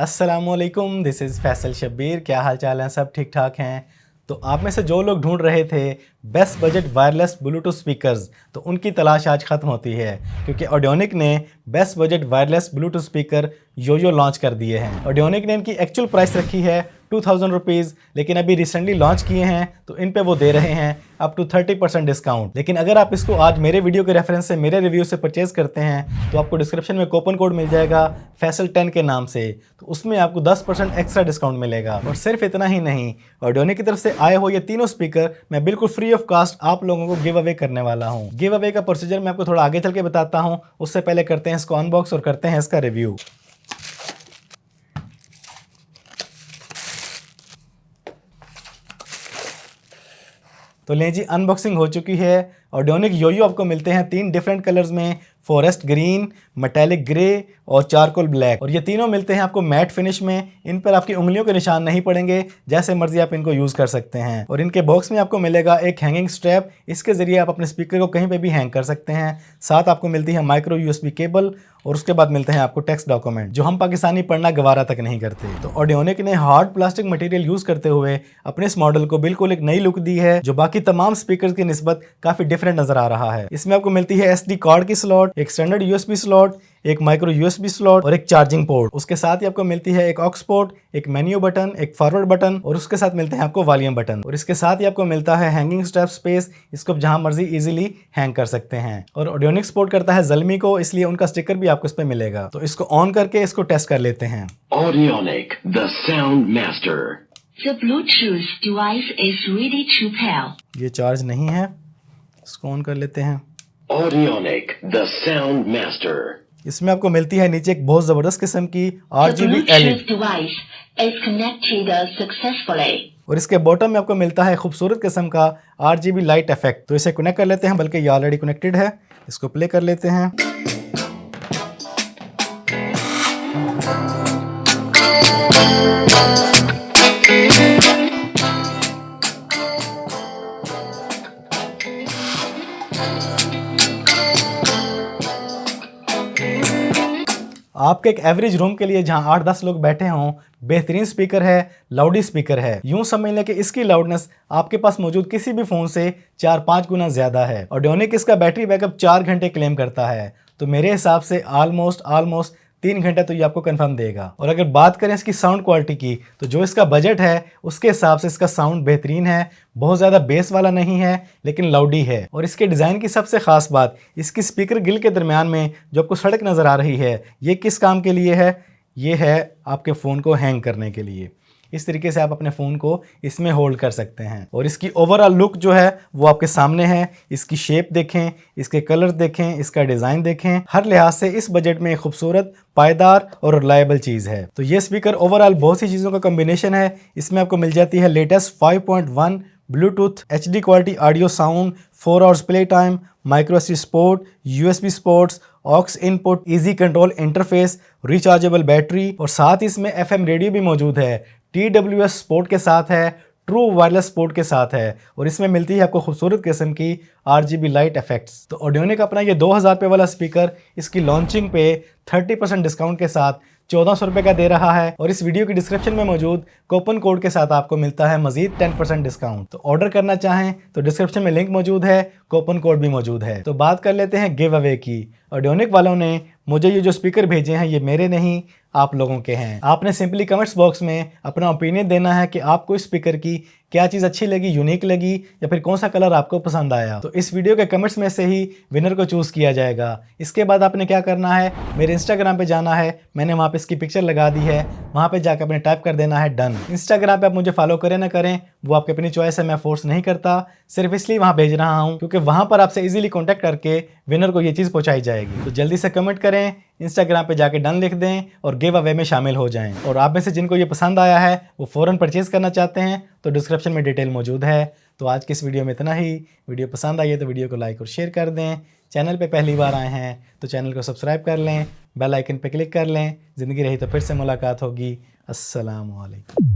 अस्सलामुअलैकुम, this is Faisal Shabbir. क्या हाल चाल हैं? सब ठीक ठाक हैं? तो आप में से जो लोग ढूंढ रहे थे best budget wireless Bluetooth speakers, तो उनकी तलाश आज ख़त्म होती है, क्योंकि ऑडियोनिक ने best budget wireless bluetooth speaker Yoyo launch कर दिए हैं। ऑडियोनिक ने इनकी एक्चुअल प्राइस रखी है 2000 रुपीज़, लेकिन अभी रिसेंटली लॉन्च किए हैं तो इन पे वो दे रहे हैं अप टू 30% डिस्काउंट। लेकिन अगर आप इसको आज मेरे वीडियो के रेफरेंस से, मेरे रिव्यू से परचेज करते हैं तो आपको डिस्क्रिप्शन में कूपन कोड मिल जाएगा फैसल 10 के नाम से, तो उसमें आपको 10% एक्स्ट्रा डिस्काउंट मिलेगा। और सिर्फ इतना ही नहीं, ऑडियोनिक की तरफ से आए हो ये तीनों स्पीकर मैं बिल्कुल फ्री ऑफ कॉस्ट आप लोगों को गिव अवे करने वाला हूँ। गिव अवे का प्रोसीजर मैं आपको थोड़ा आगे चल के बताता हूँ, उससे पहले करते हैं इसको अनबॉक्स और करते हैं इसका रिव्यू। तो लें जी, अनबॉक्सिंग हो चुकी है। ऑडियोनिक योयो आपको मिलते हैं 3 डिफरेंट कलर्स में, फॉरेस्ट ग्रीन, मेटालिक ग्रे और चारकोल ब्लैक। और ये तीनों मिलते हैं आपको मैट फिनिश में। इन पर आपकी उंगलियों के निशान नहीं पड़ेंगे, जैसे मर्जी आप इनको यूज़ कर सकते हैं। और इनके बॉक्स में आपको मिलेगा एक हैंगिंग स्ट्रैप, इसके ज़रिए आप अपने स्पीकर को कहीं पे भी हैंग कर सकते हैं। साथ आपको मिलती है माइक्रो USB केबल, और उसके बाद मिलते हैं आपको टेक्स्ट डॉक्यूमेंट, जो हम पाकिस्तानी पढ़ना गवारा तक नहीं करते। तो ऑडियोनिक ने हार्ड प्लास्टिक मटेरियल यूज़ करते हुए अपने इस मॉडल को बिल्कुल एक नई लुक दी है, जो बाकी तमाम स्पीकर की निस्बत काफ़ी डिफरेंट नज़र आ रहा है। इसमें आपको मिलती है SD कार्ड की स्लॉट, एक स्टैंडर्ड USB स्लॉट, एक माइक्रो USB स्लॉट और एक चार्जिंग पोर्ट। उसके साथ ही आपको मिलती है एक ऑक्स पोर्ट, एक मेन्यू बटन, एक फॉरवर्ड बटन, और उसके साथ मिलते हैं आपको वॉल्यूम बटन। और इसके साथ ही आपको मिलता है हैंगिंग स्ट्रैप स्पेस, इसको जहां मर्जी इजीली हैंग कर सकते हैं। और ऑडियोनिक सपोर्ट करता है ज़ल्मी को, इसलिए उनका स्टिकर भी आपको इस पे मिलेगा। तो इसको ऑन करके इसको टेस्ट कर लेते हैं। Audionic, the sound master. The Bluetooth device is ready to pair. ये चार्ज नहीं है, इसको ऑन कर लेते हैं। Audionic, the sound master. इसमें आपको मिलती है नीचे एक बहुत ज़बरदस्त किस्म की The RGB Bluetooth LED, device is connected successfully. और इसके बॉटम में आपको मिलता है खूबसूरत किस्म का RGB लाइट इफेक्ट। तो इसे कनेक्ट कर लेते हैं, बल्कि ये ऑलरेडी कनेक्टेड है। इसको प्ले कर लेते हैं। आपके एक एवरेज रूम के लिए जहां 8-10 लोग बैठे हों, बेहतरीन स्पीकर है, लाउडी स्पीकर है। यूं समझ लें कि इसकी लाउडनेस आपके पास मौजूद किसी भी फ़ोन से 4-5 गुना ज़्यादा है। ऑडियोनिक इसका बैटरी बैकअप 4 घंटे क्लेम करता है, तो मेरे हिसाब से ऑलमोस्ट 3 घंटे तो ये आपको कंफर्म देगा। और अगर बात करें इसकी साउंड क्वालिटी की, तो जो इसका बजट है उसके हिसाब से इसका साउंड बेहतरीन है। बहुत ज़्यादा बेस वाला नहीं है, लेकिन लाउडी है। और इसके डिज़ाइन की सबसे ख़ास बात, इसकी स्पीकर गिल के दरमियान में जो आपको सड़क नज़र आ रही है, ये किस काम के लिए है? ये है आपके फ़ोन को हैंग करने के लिए। इस तरीके से आप अपने फ़ोन को इसमें होल्ड कर सकते हैं। और इसकी ओवरऑल लुक जो है वो आपके सामने है। इसकी शेप देखें, इसके कलर देखें, इसका डिज़ाइन देखें, हर लिहाज से इस बजट में खूबसूरत, पायदार और रिलायबल चीज़ है। तो ये स्पीकर ओवरऑल बहुत सी चीज़ों का कम्बिनेशन है। इसमें आपको मिल जाती है latest 5.1 bluetooth, HD quality audio sound, 4 hours play time, micro SD support, USB supports, aux input, easy control interface, rechargeable battery, और साथ ही इसमें FM रेडियो भी मौजूद है। TWS सपोर्ट के साथ है, ट्रू वायरलेस सपोर्ट के साथ है, और इसमें मिलती है आपको खूबसूरत किस्म की RGB लाइट इफेक्ट्स। तो ऑडियोनिक अपना ये 2000 रुपये वाला स्पीकर इसकी लॉन्चिंग पे 30% डिस्काउंट के साथ 1400 रुपये का दे रहा है। और इस वीडियो की डिस्क्रिप्शन में मौजूद कूपन कोड के साथ आपको मिलता है मजीद 10% डिस्काउंट। तो ऑर्डर करना चाहें तो डिस्क्रिप्शन में लिंक मौजूद है, कूपन कोड भी मौजूद है। तो बात कर लेते हैं गिव अवे की। ऑडियोनिक वालों ने मुझे ये जो स्पीकर भेजे हैं, ये मेरे नहीं, आप लोगों के हैं। आपने सिंपली कमेंट्स बॉक्स में अपना ओपिनियन देना है कि आपको इस स्पीकर की क्या चीज़ अच्छी लगी, यूनिक लगी, या फिर कौन सा कलर आपको पसंद आया। तो इस वीडियो के कमेंट्स में से ही विनर को चूज़ किया जाएगा। इसके बाद आपने क्या करना है, मेरे इंस्टाग्राम पे जाना है, मैंने वहाँ पे इसकी पिक्चर लगा दी है, वहाँ पे जाकर अपने टाइप कर देना है डन। इंस्टाग्राम पे आप मुझे फॉलो करें ना करें, वो आपकी अपनी चॉइस है, मैं फोर्स नहीं करता, सिर्फ इसलिए वहाँ भेज रहा हूँ क्योंकि वहाँ पर आपसे इजीली कॉन्टैक्ट करके विनर को ये चीज़ पहुँचाई जाएगी। तो जल्दी से कमेंट करें, इंस्टाग्राम पे जाके डन लिख दें और गिव अवे में शामिल हो जाएं। और आप में से जिनको ये पसंद आया है वो फ़ौरन परचेज़ करना चाहते हैं तो डिस्क्रिप्शन में डिटेल मौजूद है। तो आज की इस वीडियो में इतना ही। वीडियो पसंद आई है तो वीडियो को लाइक और शेयर कर दें। चैनल पे पहली बार आए हैं तो चैनल को सब्सक्राइब कर लें, बेल आइकन पे क्लिक कर लें। ज़िंदगी रही तो फिर से मुलाकात होगी। अस्सलाम वालेकुम।